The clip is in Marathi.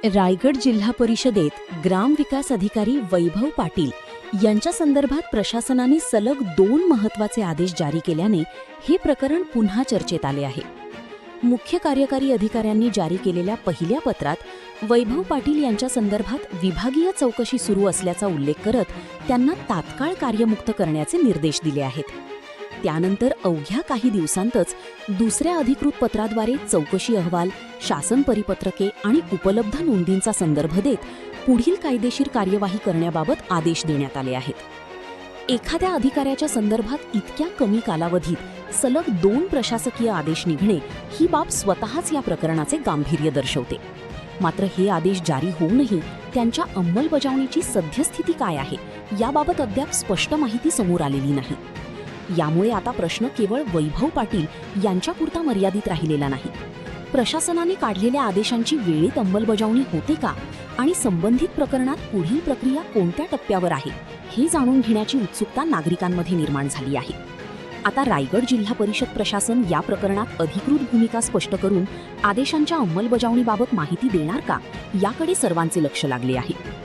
रायगड जिल्हा परिषदेत ग्रामविकास अधिकारी वैभव पाटील यांच्या संदर्भात प्रशासनाने सलग 2 महत्त्वाचे आदेश जारी केल्याने हे प्रकरण पुन्हा चर्चेत आले आहे. मुख्य कार्यकारी अधिकाऱ्यांनी जारी केलेल्या पहिल्या पत्रात वैभव पाटील यांच्या संदर्भात विभागीय चौकशी सुरू असल्याचा उल्लेख करत त्यांना तात्काळ कार्यमुक्त करण्याचे निर्देश दिले आहेत. त्यानंतर अवघ्या काही दिवसांतच दुसऱ्या अधिकृत पत्राद्वारे चौकशी अहवाल, शासन परिपत्रके आणि उपलब्ध नोंदींचा संदर्भ देत पुढील कायदेशीर कार्यवाही करण्याबाबत आदेश देण्यात आले आहेत. एखाद्या अधिकाऱ्याच्या संदर्भात इतक्या कमी कालावधीत सलग 2 प्रशासकीय आदेश निघणे ही बाब स्वतःच या प्रकरणाचे गांभीर्य दर्शवते. मात्र हे आदेश जारी होऊनही त्यांच्या अंमलबजावणीची सद्यस्थिती काय आहे याबाबत अद्याप स्पष्ट माहिती समोर आलेली नाही. यामुळे आता प्रश्न केवळ वैभव पाटील यांच्यापुरता मर्यादित राहिलेला नाही. प्रशासनाने काढलेल्या आदेशांची वेळेत अंमलबजावणी होते का आणि संबंधित प्रकरणात पुढील प्रक्रिया कोणत्या टप्प्यावर आहे हे जाणून घेण्याची उत्सुकता नागरिकांमध्ये निर्माण झाली आहे. आता रायगड जिल्हा परिषद प्रशासन या प्रकरणात अधिकृत भूमिका स्पष्ट करून आदेशांच्या अंमलबजावणीबाबत माहिती देणार का याकडे सर्वांचे लक्ष लागले आहे.